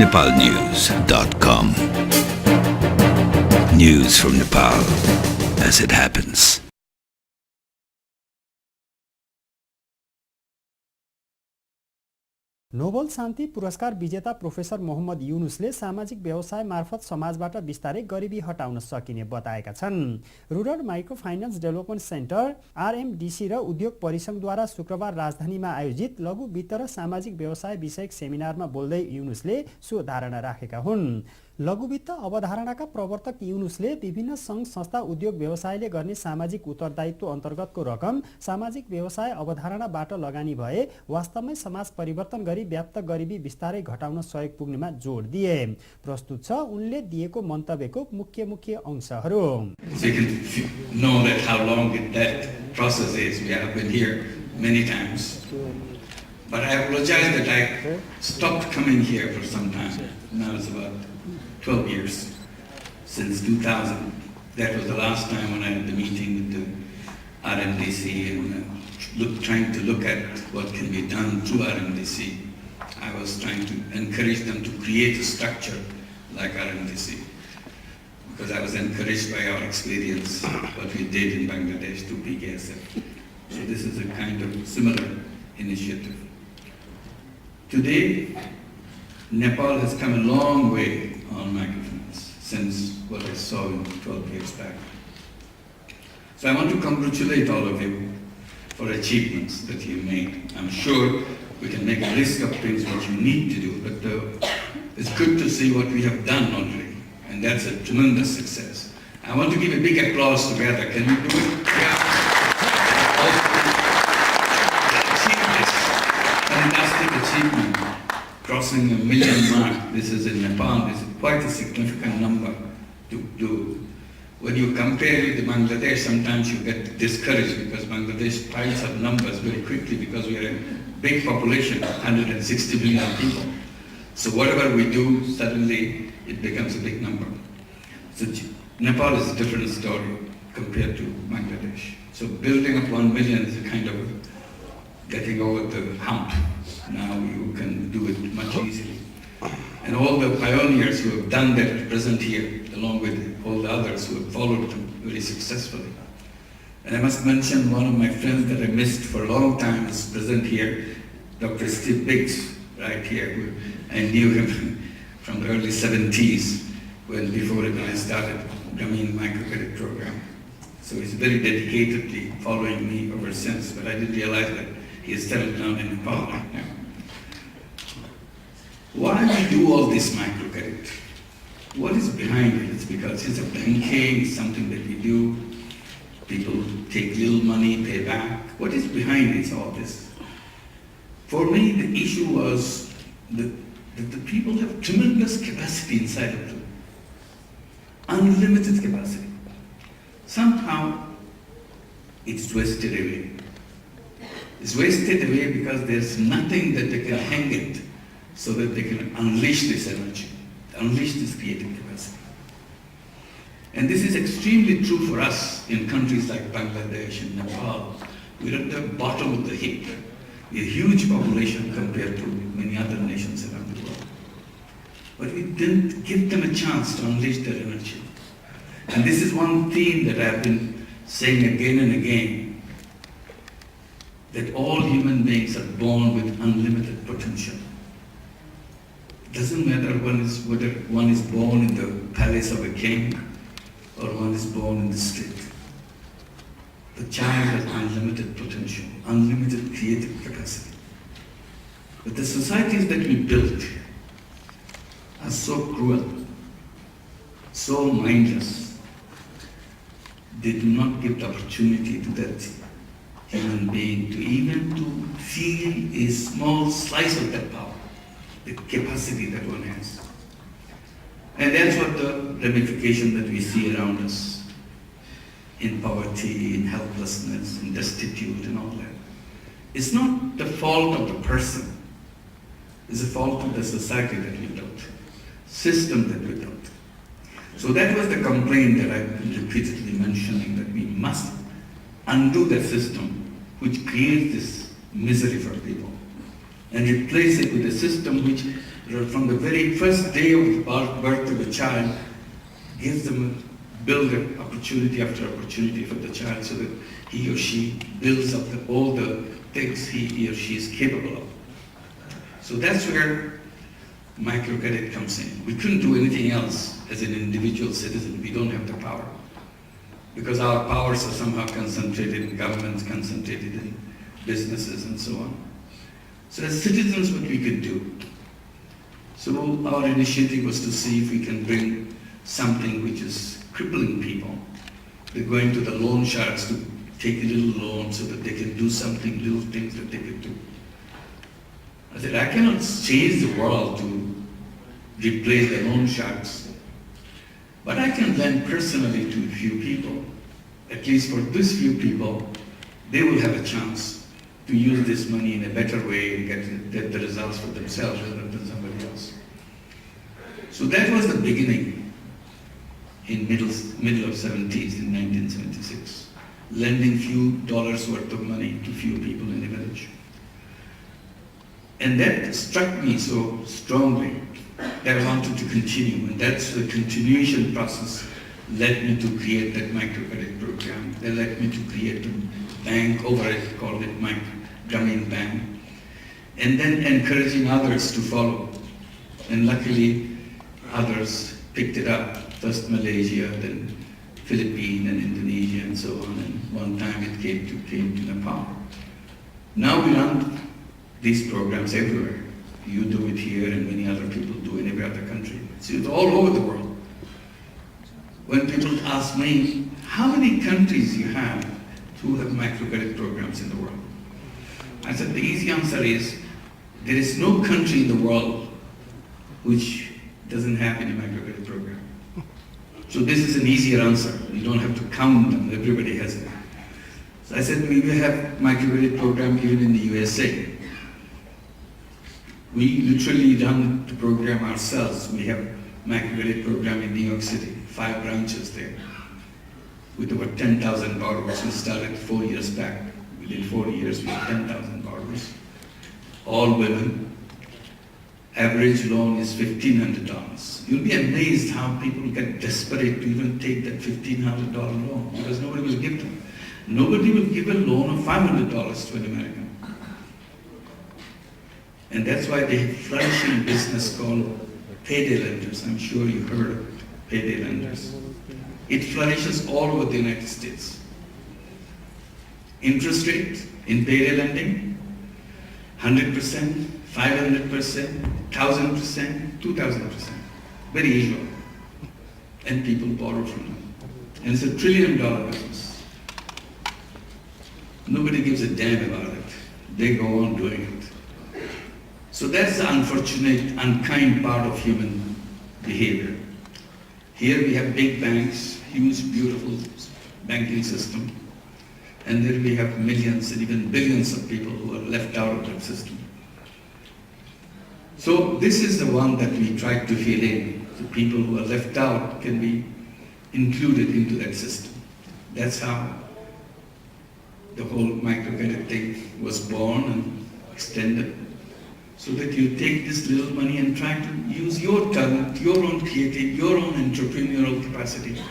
nepalnews.com. News from Nepal as it happens. Nobel शान्ति पुरस्कार विजेता प्रोफेसर मोहम्मद युनुसले सामाजिक व्यवसाय मार्फत समाजबाट बिस्तारै गरिबी हटाउन सकिने बताएका छन्। Rural microfinance development centre RMDC र उद्योग परिसंघद्वारा शुक्रबार राजधानीमा आयोजित लघु वित्त र सामाजिक व्यवसाय विषयक सेमिनारमा बोल्दै युनुसले सो धारणा राखेका हुन्। लघुवित्त अवधारणाका प्रवर्तक युनुसले विभिन्न सङ्घ संस्था उद्योग व्यवसायले गर्ने सामाजिक उत्तरदायित्व अन्तर्गतको रकम सामाजिक व्यवसाय अवधारणाबाट लगानी भए वास्तवमै समाज परिवर्तन गरी व्याप्त गरिबी बिस्तारै घटाउन सहयोग पुग्नेमा जोड दिए। प्रस्तुत छ उनले दिएको मन्तव्यको मुख्य अंशहरू। But I apologize that I stopped coming here for some time. Now it's about 12 years since 2000. That was the last time when I had the meeting with the RMDC and trying to look at what can be done through RMDC. I was trying to encourage them to create a structure like RMDC because I was encouraged by our experience, what we did in Bangladesh to PKSF. So this is a kind of similar initiative. Today, Nepal has come a long way on microfinance since what I saw 12 years back. So I want to congratulate all of you for achievements that you made. I'm sure we can make a list of things what you need to do, but it's good to see what we have done already, and that's a tremendous success. I want to give a big applause together. Can we do it? Yeah. Fantastic achievement, crossing 1 million mark. This is in Nepal. This is quite a significant number to do. When you compare with Bangladesh, sometimes you get discouraged because Bangladesh piles up numbers very quickly because we are a big population, 160 million people. So whatever we do, suddenly it becomes a big number. So Nepal is a different story compared to Bangladesh. So building up 1 million is a kind of getting over the hump. Now you can do it much easily. And all the pioneers who have done that are present here, along with all the others who have followed them very successfully. And I must mention one of my friends that I missed for a long time is present here, Dr. Steve Biggs, right here. I knew him from the early 70s, before I started Grameen Microcredit Program. So he's very dedicatedly following me ever since, but I didn't realize that he is settled down in Nepal right now. Why do we do all this microcredit? What is behind it? It's because it's a banking, it's something that we do. People take little money, pay back. What is behind it, all this? For me, the issue was that the people have tremendous capacity inside of them. Unlimited capacity. Somehow, it's wasted away. It's wasted away because there's nothing that they can hang it so that they can unleash this energy, unleash this creative capacity. And this is extremely true for us in countries like Bangladesh and Nepal. We're at the bottom of the heap. We're a huge population compared to many other nations around the world. But we didn't give them a chance to unleash their energy. And this is one theme that I've been saying again and again, that all human beings are born with unlimited potential. It doesn't matter whether one is born in the palace of a king or one is born in the street. The child has unlimited potential, unlimited creative capacity. But the societies that we built are so cruel, so mindless. They do not give the opportunity to that human being to even to feel a small slice of that power, the capacity that one has. And that's what the ramification that we see around us in poverty, in helplessness, in destitute and all that. It's not the fault of the person. It's the fault of the society that we built, system that we built. So that was the complaint that I've been repeatedly mentioning, that we must undo the system which creates this misery for people. and replace it with a system which, from the very first day of the birth of a child, gives them build an opportunity after opportunity for the child so that he or she builds up all the things he or she is capable of. So that's where microcredit comes in. We couldn't do anything else as an individual citizen. We don't have the power. Because our powers are somehow concentrated in governments, concentrated in businesses and so on. So as citizens, what we could do. So our initiative was to see if we can bring something which is crippling people. They're going to the loan sharks to take a little loan so that they can do something, little things that they could do. I said, I cannot change the world to replace the loan sharks, but I can lend personally to a few people. At least for these few people, they will have a chance to use this money in a better way and get the results for themselves rather than somebody else. So that was the beginning in middle of 70s, in 1976, lending few dollars worth of money to few people in the village. And that struck me so strongly that I wanted to continue, and that's the continuation process led me to create that microcredit program. That led me to create a bank over it, called it my Grameen Bank, and then encouraging others to follow. And luckily, others picked it up. First Malaysia, then Philippines and Indonesia and so on. And one time it came to Nepal. Now we run these programs everywhere. You do it here and many other people do in every other country. It's all over the world. When people ask me, how many countries you have who have microcredit programs in the world? I said, the easy answer is, there is no country in the world which doesn't have any microcredit program. So this is an easier answer. You don't have to count them, everybody has it. So I said, we will have microcredit program even in the USA. We literally run the program ourselves. We have microcredit program in New York City, 5 branches there, with over 10,000 borrowers. We started 4 years back. Within 4 years, we have 10,000 borrowers, all women. Average loan is $1,500. You'll be amazed how people get desperate to even take that $1,500 loan because nobody will give them. Nobody will give a loan of $500 to an American. And that's why they have a flourishing business called payday lenders. I'm sure you heard of payday lenders. It flourishes all over the United States. Interest rate in payday lending, 100%, 500%, 1,000%, 2,000%. Very usual. And people borrow from them. And it's $1 trillion business. Nobody gives a damn about it. They go on doing it. So that's the unfortunate, unkind part of human behavior. Here we have big banks, huge, beautiful banking system. And there we have millions and even billions of people who are left out of that system. So this is the one that we tried to fill in. The people who are left out can be included into that system. That's how the whole microcredit thing was born and extended. So that you take this little money and try to use your talent, your own creative, your own entrepreneurial capacity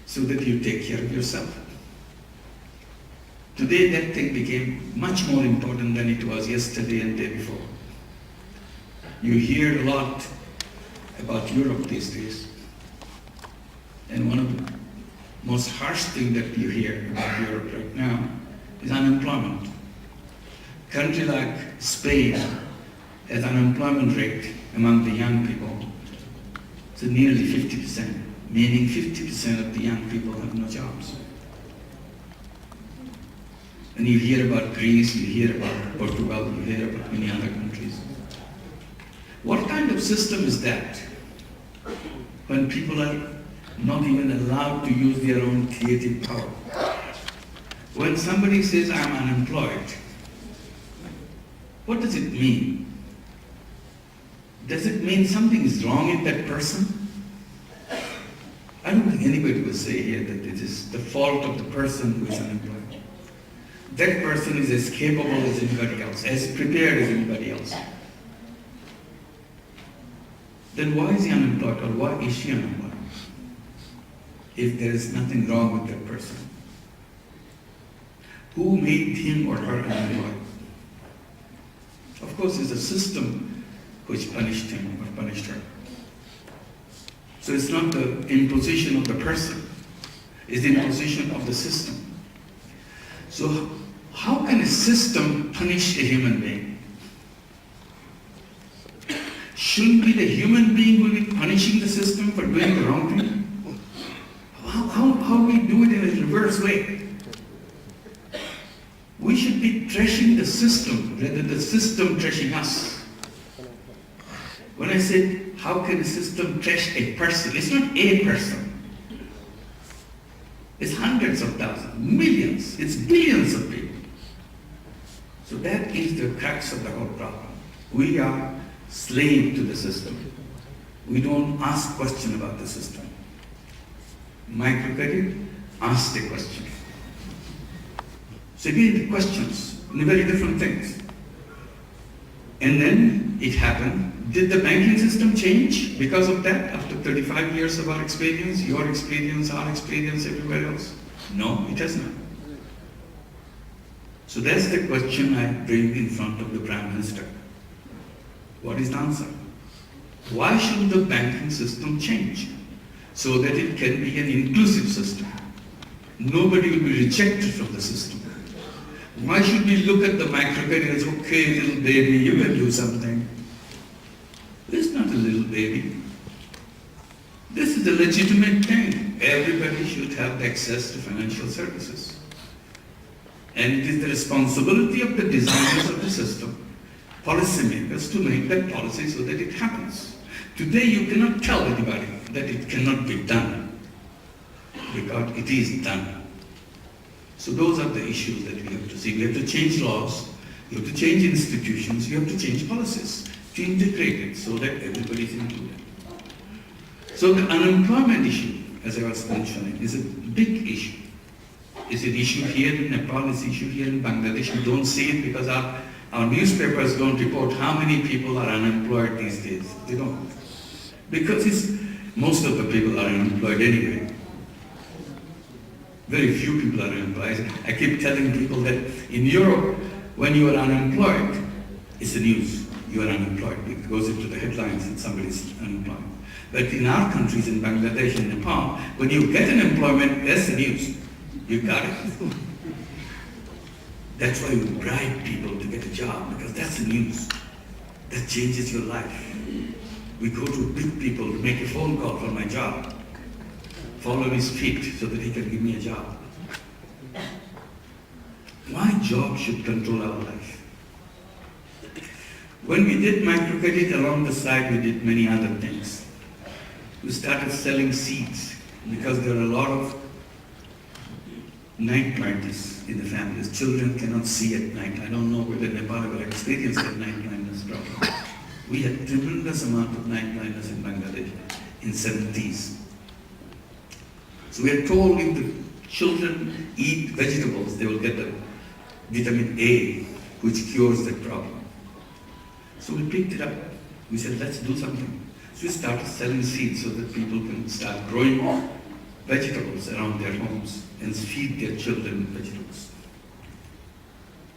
so that you take care of yourself. Today that thing became much more important than it was yesterday and the day before. You hear a lot about Europe these days. And one of the most harsh things that you hear about Europe right now is unemployment. A country like Spain has an unemployment rate among the young people. It's nearly 50%, meaning 50% of the young people have no jobs. And you hear about Greece, you hear about Portugal, you hear about many other countries. What kind of system is that when people are not even allowed to use their own creative power? When somebody says, I'm unemployed, what does it mean? Does it mean something is wrong in that person? I don't think anybody will say here that it is the fault of the person who is unemployed. that person is as capable as anybody else, as prepared as anybody else. Then why is he unemployed, or why is she unemployed? If there is nothing wrong with that person. Who made him or her unemployed? Of course, it's a system which punished him or punished her. So it's not the imposition of the person, it's the imposition of the system. So how can a system punish a human being? Shouldn't be the human being who will be punishing the system for doing the wrong thing? How do we do it in a reverse way? We should be trashing the system rather than the system trashing us. When I said, how can a system trash a person? It's not a person. It's hundreds of thousands, millions, it's billions of people. So that is the crux of the whole problem. We are slave to the system. We don't ask questions about the system. Microcredit asked a question. So again, the questions, very different things. And then it happened. Did the banking system change because of that? After 35 years of our experience, your experience, our experience, everywhere else? No, it has not. So that's the question I bring in front of the Prime Minister. What is the answer? Why should the banking system change so that it can be an inclusive system? Nobody will be rejected from the system. Why should we look at the microcredit as, okay, little baby, you can do something? This is not a little baby. This is a legitimate thing. Everybody should have access to financial services. And it is the responsibility of the designers of the system, policymakers, to make that policy so that it happens. Today you cannot tell anybody that it cannot be done, because it is done. So those are the issues that we have to see. We have to change laws, you have to change institutions, you have to change policies to integrate it so that everybody is included. So the unemployment issue, as I was mentioning, is a big issue. It's an issue here in Nepal, it's an issue here in Bangladesh. We don't see it because our newspapers don't report how many people are unemployed these days. They don't. Because most of the people are unemployed anyway. Very few people are unemployed. I keep telling people that in Europe, when you are unemployed, it's the news. You are unemployed. It goes into the headlines and somebody's unemployed. But in our countries, in Bangladesh and Nepal, when you get an employment, that's the news. You got it. That's why we bribe people to get a job, because that's the news. That changes your life. We go to big people to make a phone call for my job. Follow his feet so that he can give me a job. Why job should control our life? When we did microcredit, along the side we did many other things. We started selling seeds because there are a lot of night blindness in the families. Children cannot see at night. I don't know whether Nepal ever experienced that night blindness problem. We had tremendous amount of night blindness in Bangladesh in 70s. So we are told if the children eat vegetables, they will get the vitamin A, which cures that problem. So we picked it up. We said, let's do something. So we started selling seeds so that people can start growing vegetables around their homes and feed their children vegetables.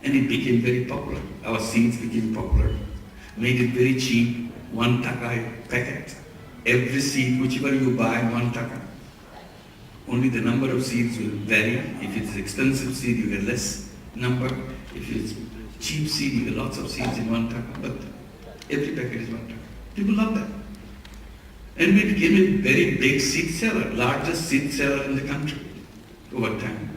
And it became very popular. Our seeds became popular, made it very cheap, 1 taka a packet. Every seed, whichever you buy, 1 taka. Only the number of seeds will vary. If it's expensive seed, you get less number. If it's cheap seed, you get lots of seeds in 1 taka. But every packet is 1 taka. People love that. And we became a very big seed seller, largest seed seller in the country over time.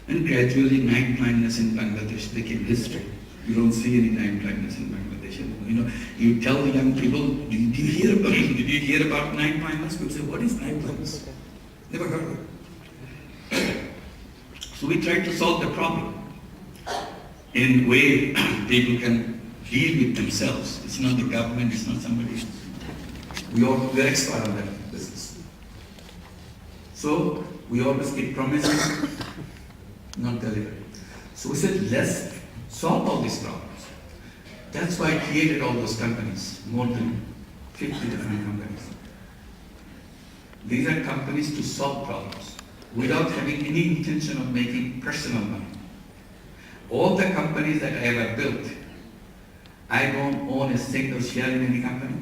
And gradually night blindness in Bangladesh became history. You don't see any night blindness in Bangladesh anymore. You know, you tell the young people, did you hear about night blindness? People say, what is night blindness? Never heard of it. So we tried to solve the problem in a way people can deal with themselves. It's not the government, it's not somebody else. We're expert on that business. So we always keep promises. not delivery. So we said, let's solve all these problems. That's why I created all those companies, more than 50 different companies. These are companies to solve problems without having any intention of making personal money. All the companies that I ever built, I don't own a single share in any company.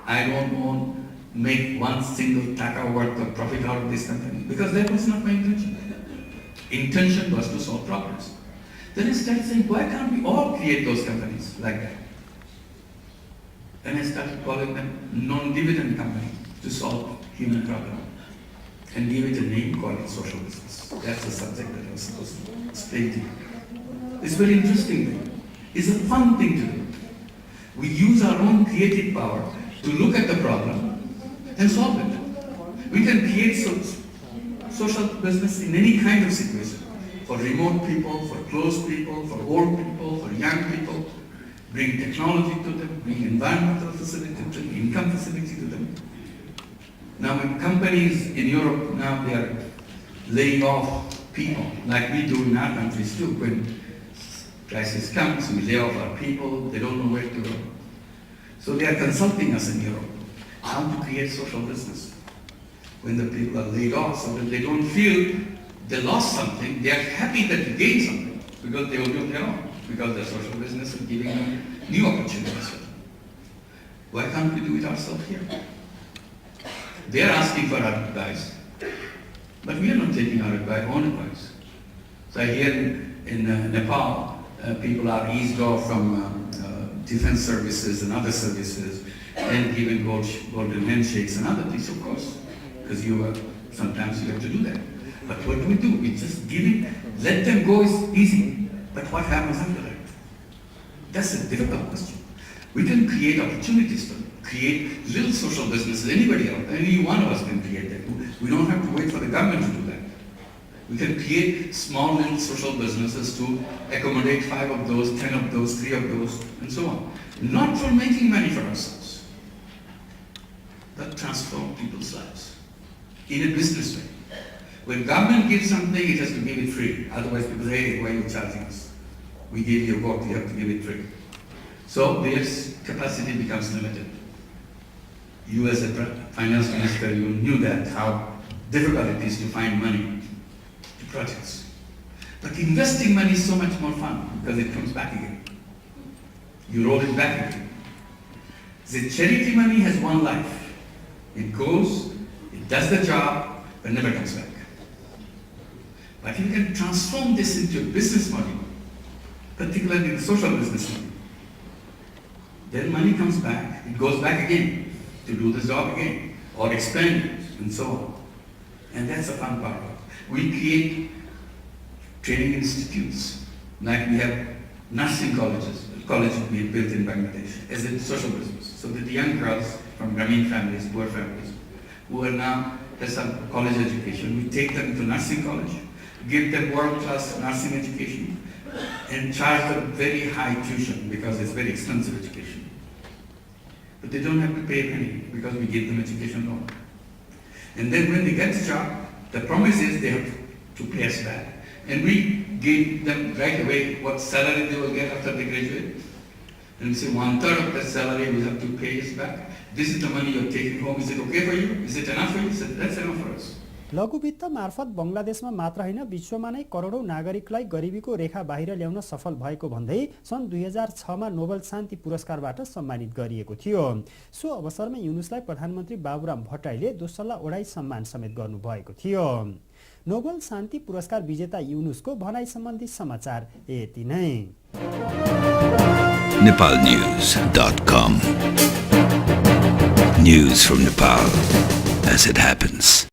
I don't make one single taka worth of profit out of this company, because that was not my intention. Intention was to solve problems. Then I started saying, why can't we all create those companies like that? Then I started calling them non-dividend company to solve human problem, and gave it a name, called it social business. That's the subject that I was supposed to explain to you. It's very interesting thing. It's a fun thing to do. We use our own creative power to look at the problem and solve it. We can create social business in any kind of situation. For remote people, for close people, for old people, for young people. Bring technology to them, bring environmental facility to them, income facility to them. Now when companies in Europe, now they are laying off people, like we do in our countries too. When crisis comes, we lay off our people, they don't know where to go. So they are consulting us in Europe how to create social business. When the people are laid off, so that they don't feel they lost something, they are happy that they gained something, because they will do their own, because the social business is giving them new opportunities. Why can't we do it ourselves here? They are asking for our advice, but we are not taking our own advice. So I hear in Nepal, people are eased off from defense services and other services, and given golden handshakes and other things, of course, because sometimes you have to do that. But what do? We just let them go is easy. But what happens after that? That's a difficult question. We can create opportunities for them, create little social businesses, anybody else, any one of us can create that. We don't have to wait for the government to do that. We can create small little social businesses to accommodate 5 of those, 10 of those, 3 of those, and so on. Not for making money for ourselves, but transform people's lives in a business way. When government gives something, it has to give it free. Otherwise people say, hey, why are you charging us? We gave you a vote, you have to give it free. So their capacity becomes limited. You as a finance minister, you knew that, how difficult it is to find money to projects. But investing money is so much more fun, because it comes back again. You roll it back again. The charity money has one life. It goes, it does the job, but never comes back. But you can transform this into a business model, particularly the social business model. Then money comes back, it goes back again to do the job again, or expand it, and so on. And that's the fun part. We create training institutes, like we have nursing colleges, college we built in Bangladesh as a social business, so that the young girls from Grameen families, poor families, who are now has some college education, we take them to nursing college, give them world-class nursing education, and charge them very high tuition, because it's very expensive education. But they don't have to pay a penny, because we give them education loan. And then when they get the job, the promise is they have to pay us back. And we give them right away what salary they will get after they graduate. And we say 1/3 of that salary we have to pay us back. This is the money you're taking home. Is it okay for you? Is it enough for you? He said, that's enough for us. लघुवित्त मार्फत बंगलादेशमा मात्र हैन विश्वमा नै करोडौं नागरिकलाई गरिबीको रेखा बाहिर ल्याउन सफल भएको भन्दै सन् 2006 मा नोबेल शान्ति पुरस्कारबाट सम्मानित गरिएको थियो। सो अवसरमा युनुसलाई प्रधानमन्त्री बाबुराम भट्टराईले दोस्सला ओढाई सम्मान समेत गर्नुभएको थियो। नोबेल शान्ति पुरस्कार विजेता युनुसको भनाई सम्बन्धी समाचार यति नै। nepalnews.com News from Nepal as it happens.